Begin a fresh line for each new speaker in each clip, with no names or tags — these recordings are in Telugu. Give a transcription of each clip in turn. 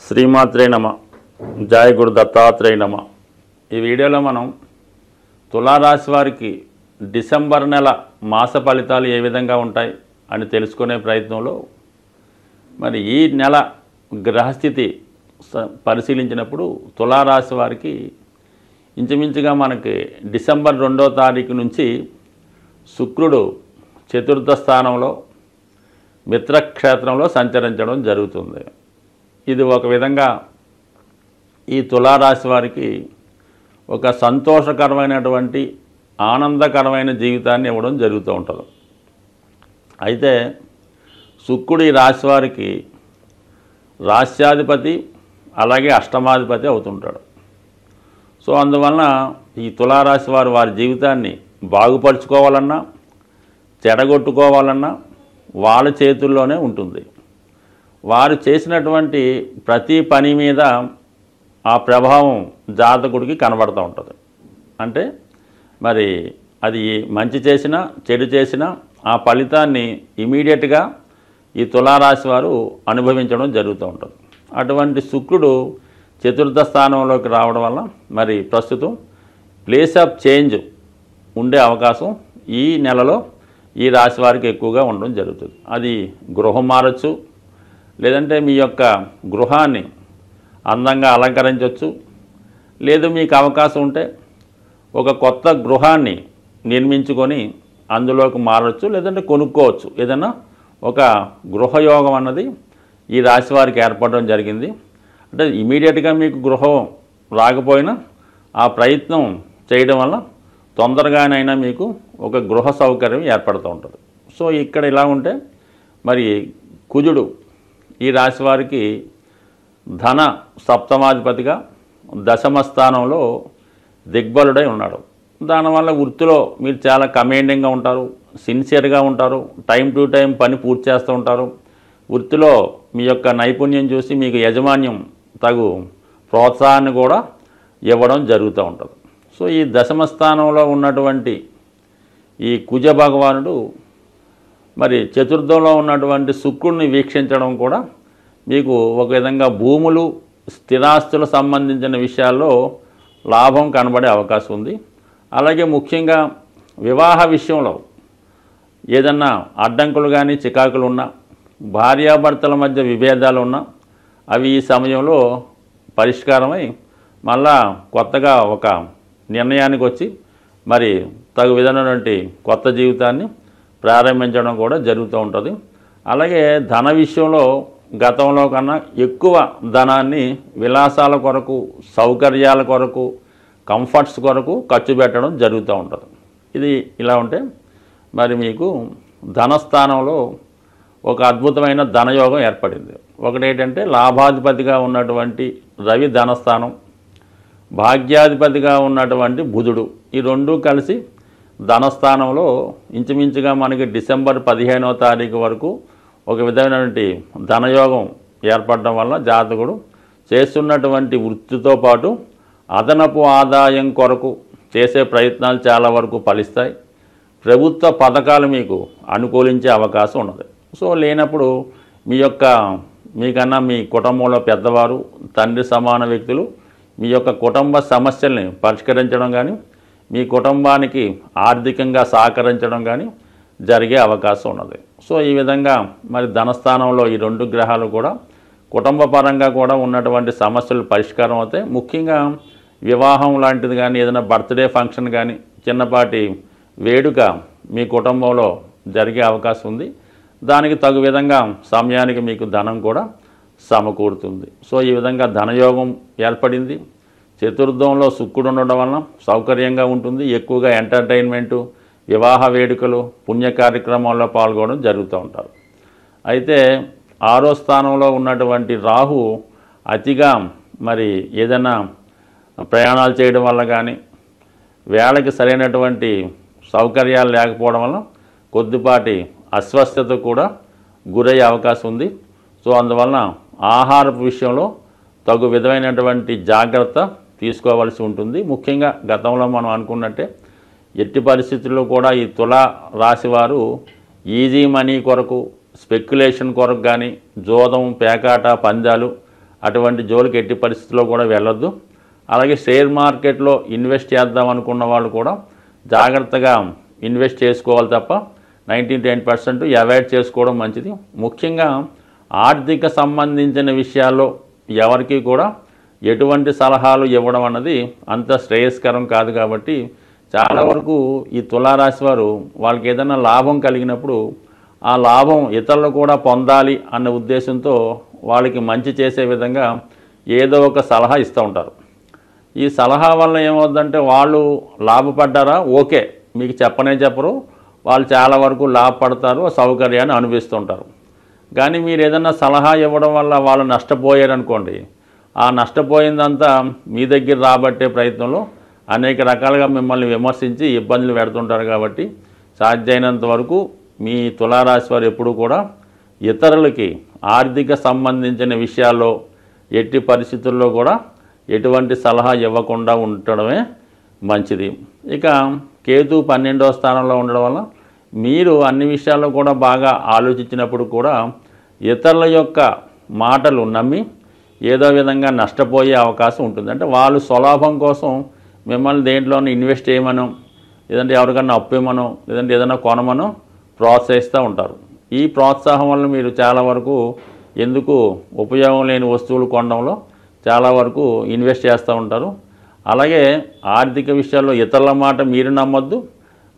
శ్రీమాత్రే నమ. జయ గురు దత్తాత్రేయ నమ. ఈ వీడియోలో మనం తులారాశి వారికి డిసెంబర్ నెల మాస ఫలితాలు ఏ విధంగా ఉంటాయి అని తెలుసుకునే ప్రయత్నంలో మరి ఈ నెల గ్రహస్థితి పరిశీలించినప్పుడు తులారాశి వారికి ఇంచుమించుగా మనకి డిసెంబర్ 2వ తారీఖు నుంచి శుక్రుడు చతుర్థ స్థానంలో మిత్రక్షేత్రంలో సంచరించడం జరుగుతుంది. ఇది ఒక విధంగా ఈ తులారాశి వారికి ఒక సంతోషకరమైనటువంటి ఆనందకరమైన జీవితాన్ని ఇవ్వడం జరుగుతూ ఉంటుంది. అయితే శుక్రుడు ఈ రాశి వారికి రాశ్యాధిపతి అలాగే అష్టమాధిపతి అవుతుంటాడు. సో అందువలన ఈ తులారాశి వారు వారి జీవితాన్ని బాగుపరుచుకోవాలన్నా చెడగొట్టుకోవాలన్నా వాళ్ళ చేతుల్లోనే ఉంటుంది. వారు చేసినటువంటి ప్రతి పని మీద ఆ ప్రభావం జాతకుడికి కనబడుతూ ఉంటుంది. అంటే మరి అది మంచి చేసినా చెడు చేసినా ఆ ఫలితాన్ని ఇమీడియట్గా ఈ తులారాశి వారు అనుభవించడం జరుగుతూ ఉంటుంది. అటువంటి శుక్రుడు చతుర్థ స్థానంలోకి రావడం వల్ల మరి ప్రస్తుతం ప్లేస్ ఆఫ్ చేంజ్ ఉండే అవకాశం ఈ నెలలో ఈ రాశి వారికి ఎక్కువగా ఉండడం జరుగుతుంది. అది గృహం మారచ్చు, లేదంటే మీ యొక్క గృహాన్ని అందంగా అలంకరించవచ్చు, లేదు మీకు అవకాశం ఉంటే ఒక కొత్త గృహాన్ని నిర్మించుకొని అందులోకి మారచ్చు, లేదంటే కొనుక్కోవచ్చు. ఏదైనా ఒక గృహయోగం అన్నది ఈ రాశి వారికి ఏర్పడడం జరిగింది. అంటే ఇమీడియట్గా మీకు గృహం రాకపోయినా ఆ ప్రయత్నం చేయడం వల్ల తొందరగానైనా మీకు ఒక గృహ సౌకర్యం ఏర్పడుతూ ఉంటుంది. సో ఇక్కడ ఇలా ఉంటే మరి కుజుడు ఈ రాశి వారికి ధన సప్తమాధిపతిగా దశమ స్థానంలో దిగ్బలుడై ఉన్నాడు. దానివల్ల వృత్తిలో మీరు చాలా కమాండింగ్గా ఉంటారు, సిన్సియర్గా ఉంటారు, టైం టు టైం పని పూర్తి చేస్తూ ఉంటారు. వృత్తిలో మీ యొక్క నైపుణ్యం చూసి మీకు యజమాన్యం తగు ప్రోత్సాహాన్ని కూడా ఇవ్వడం జరుగుతూ ఉంటుంది. సో ఈ దశమ స్థానంలో ఉన్నటువంటి ఈ కుజ భగవానుడు మరి చతుర్థంలో ఉన్నటువంటి శుక్రుడిని వీక్షించడం కూడా మీకు ఒక విధంగా భూములు స్థిరాస్తులు సంబంధించిన విషయాల్లో లాభం కనబడే అవకాశం ఉంది. అలాగే ముఖ్యంగా వివాహ విషయంలో ఏదన్నా అడ్డంకులు కానీ చికాకులు ఉన్నా, భార్యాభర్తల మధ్య విభేదాలు ఉన్నా అవి ఈ సమయంలో పరిష్కారమై మళ్ళా కొత్తగా ఒక నిర్ణయానికి వచ్చి మరి తగు విధమైనటువంటి కొత్త జీవితాన్ని ప్రారంభించడం కూడా జరుగుతూ ఉంటుంది. అలాగే ధన విషయంలో గతంలో కన్నా ఎక్కువ ధనాన్ని విలాసాల కొరకు, సౌకర్యాల కొరకు, కంఫర్ట్స్ కొరకు ఖర్చు పెట్టడం జరుగుతూ ఉంటుంది. ఇది ఇలా ఉంటే మరి మీకు ధనస్థానంలో ఒక అద్భుతమైన ధనయోగం ఏర్పడింది. ఒకటేంటంటే లాభాధిపతిగా ఉన్నటువంటి రవి ధనస్థానం, భాగ్యాధిపతిగా ఉన్నటువంటి బుధుడు, ఈ రెండూ కలిసి ధనస్థానంలో ఇంచుమించుగా మనకి డిసెంబర్ 15వ తారీఖు వరకు ఒక విధమైనటువంటి ధనయోగం ఏర్పడడం వల్ల జాతకుడు చేస్తున్నటువంటి వృత్తితో పాటు అదనపు ఆదాయం కొరకు చేసే ప్రయత్నాలు చాలా వరకు ఫలిస్తాయి. ప్రభుత్వ పథకాలు మీకు అనుకూలించే అవకాశం ఉన్నది. సో లేనప్పుడు మీకన్నా మీ కుటుంబంలో పెద్దవారు, తండ్రి సమాన వ్యక్తులు మీ యొక్క కుటుంబ సమస్యల్ని పరిష్కరించడం కానీ, మీ కుటుంబానికి ఆర్థికంగా సహకరించడం కానీ జరిగే అవకాశం ఉన్నది. సో ఈ విధంగా మరి ధనస్థానంలో ఈ రెండు గ్రహాలు కూడా కుటుంబ పరంగా కూడా ఉన్నటువంటి సమస్యలు పరిష్కారం అవుతాయి. ముఖ్యంగా వివాహం లాంటిది కానీ, ఏదైనా బర్త్డే ఫంక్షన్ కానీ, చిన్నపాటి వేడుక మీ కుటుంబంలో జరిగే అవకాశం ఉంది. దానికి తగు విధంగా సమయానికి మీకు ధనం కూడా సమకూరుతుంది. సో ఈ విధంగా ధనయోగం ఏర్పడింది. చతుర్థంలో శుక్రుడు ఉండడం వలన సౌకర్యంగా ఉంటుంది. ఎక్కువగా ఎంటర్టైన్మెంటు, వివాహ వేడుకలు, పుణ్య కార్యక్రమాల్లో పాల్గొనడం జరుగుతూ ఉంటారు. అయితే 6వ స్థానంలో ఉన్నటువంటి రాహు అతిగా మరి ఏదైనా ప్రయాణాలు చేయడం వల్ల కానీ, వేళకి సరైనటువంటి సౌకర్యాలు లేకపోవడం వల్ల కొద్దిపాటి అస్వస్థత కూడా గురయ్యే అవకాశం ఉంది. సో అందువలన ఆహారపు విషయంలో తగు విధమైనటువంటి జాగ్రత్త తీసుకోవాల్సి ఉంటుంది. ముఖ్యంగా గతంలో మనం అనుకున్నట్టే ఎట్టి పరిస్థితుల్లో కూడా ఈ తులా రాశి వారు ఈజీ మనీ కొరకు, స్పెక్యులేషన్ కొరకు కానీ, జోదం, పేకాట, పందాలు అటువంటి జోలికి ఎట్టి పరిస్థితుల్లో కూడా వెళ్ళొద్దు. అలాగే షేర్ మార్కెట్లో ఇన్వెస్ట్ చేద్దాం అనుకున్న వాళ్ళు కూడా జాగ్రత్తగా ఇన్వెస్ట్ చేసుకోవాలి తప్ప 99% అవాయిడ్ చేసుకోవడం మంచిది. ముఖ్యంగా ఆర్థిక సంబంధించిన విషయాల్లో ఎవరికి కూడా ఎటువంటి సలహాలు ఇవ్వడం అన్నది అంత శ్రేయస్కరం కాదు. కాబట్టి చాలా వరకు ఈ తులారాశి వారు వాళ్ళకి ఏదైనా లాభం కలిగినప్పుడు ఆ లాభం ఇతరులు కూడా పొందాలి అన్న ఉద్దేశంతో వాళ్ళకి మంచి చేసే విధంగా ఏదో ఒక సలహా ఇస్తూ ఉంటారు. ఈ సలహా వల్ల ఏమవుతుందంటే వాళ్ళు లాభపడ్డారా ఓకే, మీకు చెప్పరు, వాళ్ళు చాలా వరకు లాభపడతారు, సౌకర్యాన్ని అనుభవిస్తుంటారు. కానీ మీరు ఏదన్నా సలహా ఇవ్వడం వల్ల వాళ్ళు నష్టపోయారనుకోండి, ఆ నష్టపోయిందంతా మీ దగ్గర రాబట్టే ప్రయత్నంలో అనేక రకాలుగా మిమ్మల్ని విమర్శించి ఇబ్బందులు పెడుతుంటారు. కాబట్టి సాధ్యమైనంత వరకు మీ తులారాశి వారు ఎప్పుడు కూడా ఇతరులకి ఆర్థిక సంబంధించిన విషయాల్లో ఎట్టి పరిస్థితుల్లో కూడా ఎటువంటి సలహా ఇవ్వకుండా ఉండడమే మంచిది. ఇక కేతు 12వ స్థానంలో ఉండడం వల్ల మీరు అన్ని విషయాల్లో కూడా బాగా ఆలోచించినప్పుడు కూడా ఇతరుల యొక్క మాటలు నమ్మి ఏదో విధంగా నష్టపోయే అవకాశం ఉంటుంది. అంటే వాళ్ళు స్వలాభం కోసం మిమ్మల్ని దేంట్లోనూ ఇన్వెస్ట్ చేయమనో, లేదంటే ఎవరికన్నా అప్పేమనో, లేదంటే ఏదైనా కొనమనో ప్రోత్సహిస్తూ ఉంటారు. ఈ ప్రోత్సాహం వల్ల మీరు చాలా వరకు ఎందుకు ఉపయోగం లేని వస్తువులు కొనడంలో చాలా వరకు ఇన్వెస్ట్ చేస్తూ ఉంటారు. అలాగే ఆర్థిక విషయాల్లో ఇతరుల మాట మీరు నమ్మొద్దు.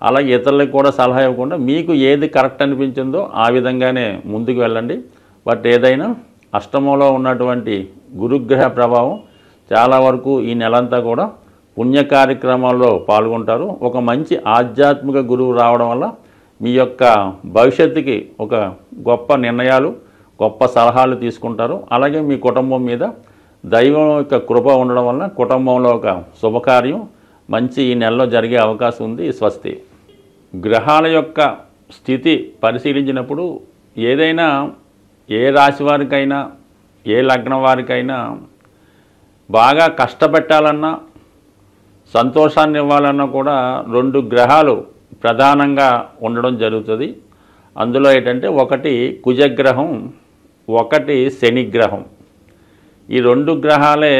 అలాగే ఇతరులకు కూడా సలహా ఇవ్వకుండా మీకు ఏది కరెక్ట్ అనిపించిందో ఆ విధంగానే ముందుకు వెళ్ళండి. బట్ ఏదైనా అష్టమంలో ఉన్నటువంటి గురుగ్రహ ప్రభావం చాలా వరకు ఈ నెలంతా కూడా పుణ్య కార్యక్రమాల్లో పాల్గొంటారు. ఒక మంచి ఆధ్యాత్మిక గురువు రావడం వల్ల మీ యొక్క భవిష్యత్తుకి ఒక గొప్ప నిర్ణయాలు, గొప్ప సలహాలు తీసుకుంటారు. అలాగే మీ కుటుంబం మీద దైవం యొక్క కృప ఉండడం వల్ల కుటుంబంలో ఒక శుభకార్యం మంచి ఈ నెలలో జరిగే అవకాశం ఉంది. స్వస్తి. గ్రహాల యొక్క స్థితి పరిశీలించినప్పుడు ఏదైనా ఏ రాశి వారికైనా ఏ లగ్నం వారికైనా బాగా కష్టపెట్టాలన్నా సంతోషాన్ని ఇవ్వాలన్నా కూడా 2 గ్రహాలు ప్రధానంగా ఉండడం జరుగుతుంది. అందులో ఏంటంటే ఒకటి కుజగ్రహం, ఒకటి శనిగ్రహం. ఈ 2 గ్రహాలే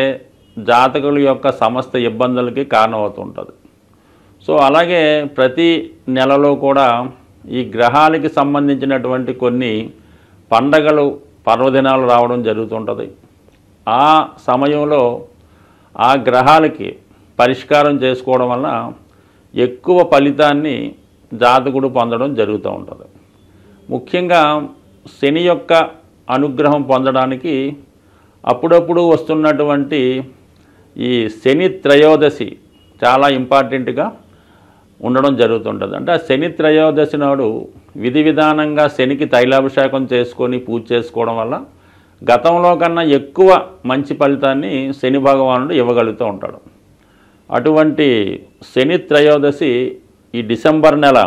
జాతకుల యొక్క సమస్త ఇబ్బందులకి కారణమవుతుంటుంది. సో అలాగే ప్రతి నెలలో కూడా ఈ గ్రహాలకి సంబంధించినటువంటి కొన్ని పండగలు, పర్వదినాలు రావడం జరుగుతుంటుంది. ఆ సమయంలో ఆ గ్రహాలకి పరిష్కారం చేసుకోవడం వల్ల ఎక్కువ ఫలితాన్ని జాతకుడు పొందడం జరుగుతూ ఉంటుంది. ముఖ్యంగా శని యొక్క అనుగ్రహం పొందడానికి అప్పుడప్పుడు వస్తున్నటువంటి ఈ శని త్రయోదశి చాలా ఇంపార్టెంట్గా ఉండడం జరుగుతుంటుంది. అంటే ఆ శని త్రయోదశి నాడు విధి విధానంగా శనికి తైలాభిషేకం చేసుకొని పూజ చేసుకోవడం వల్ల గతంలో కన్నా ఎక్కువ మంచి ఫలితాన్ని శని భగవానుడు ఇవ్వగలుగుతూ ఉంటాడు. అటువంటి శని త్రయోదశి ఈ డిసెంబర్ నెల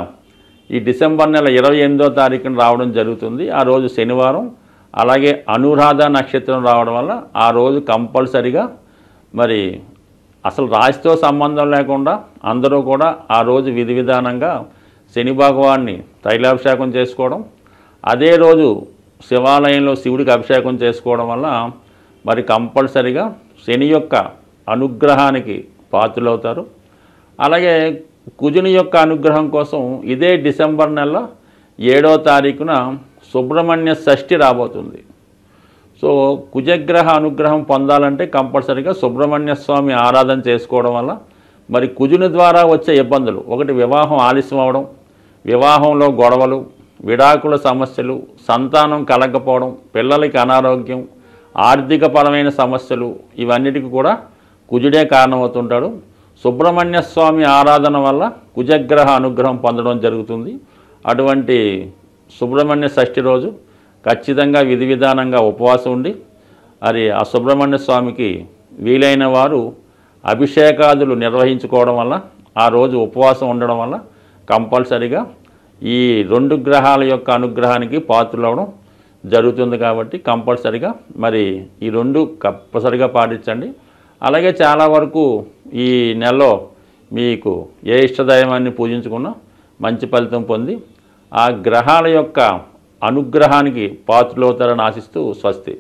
28వ తారీఖున రావడం జరుగుతుంది. ఆ రోజు శనివారం. అలాగే అనురాధ నక్షత్రం రావడం వల్ల ఆ రోజు కంపల్సరిగా మరి అసలు రాశితో సంబంధం లేకుండా అందరూ కూడా ఆ రోజు విధి విధానంగా శని భగవాన్ని తైలాభిషేకం చేసుకోవడం, అదే రోజు శివాలయంలో శివుడికి అభిషేకం చేసుకోవడం వల్ల మరి కంపల్సరిగా శని యొక్క అనుగ్రహానికి పాత్రులవుతారు. అలాగే కుజుని యొక్క అనుగ్రహం కోసం ఇదే డిసెంబర్ నెల 7వ తారీఖున సుబ్రహ్మణ్య షష్ఠి రాబోతుంది. సో కుజగ్రహ అనుగ్రహం పొందాలంటే కంపల్సరిగా సుబ్రహ్మణ్య స్వామి ఆరాధన చేసుకోవడం వల్ల మరి కుజుని ద్వారా వచ్చే ఇబ్బందులు, ఒకటి వివాహం ఆలస్యం అవడం, వివాహంలో గొడవలు, విడాకుల సమస్యలు, సంతానం కలగకపోవడం, పిల్లలకి అనారోగ్యం, ఆర్థికపరమైన సమస్యలు, ఇవన్నిటికీ కూడా కుజుడే కారణమవుతుంటాడు. సుబ్రహ్మణ్య స్వామి ఆరాధన వల్ల కుజగ్రహ అనుగ్రహం పొందడం జరుగుతుంది. అటువంటి సుబ్రహ్మణ్య షష్ఠి రోజు ఖచ్చితంగా విధి విధానంగా ఉపవాసం ఉండి మరి ఆ సుబ్రహ్మణ్య స్వామికి వీలైన వారు అభిషేకాదులు నిర్వహించుకోవడం వల్ల, ఆ రోజు ఉపవాసం ఉండడం వల్ల కంపల్సరిగా ఈ 2 గ్రహాల యొక్క అనుగ్రహానికి పాత్రలవడం జరుగుతుంది. కాబట్టి కంపల్సరిగా మరి ఈ 2 కంపల్సరిగా పాటించండి. అలాగే చాలా వరకు ఈ నెలలో మీకు ఏ ఇష్టదైవాన్ని పూజించుకున్నా మంచి ఫలితం పొంది ఆ గ్రహాల యొక్క అనుగ్రహానికి పాత్రలవుతారని ఆశిస్తూ స్వస్తి.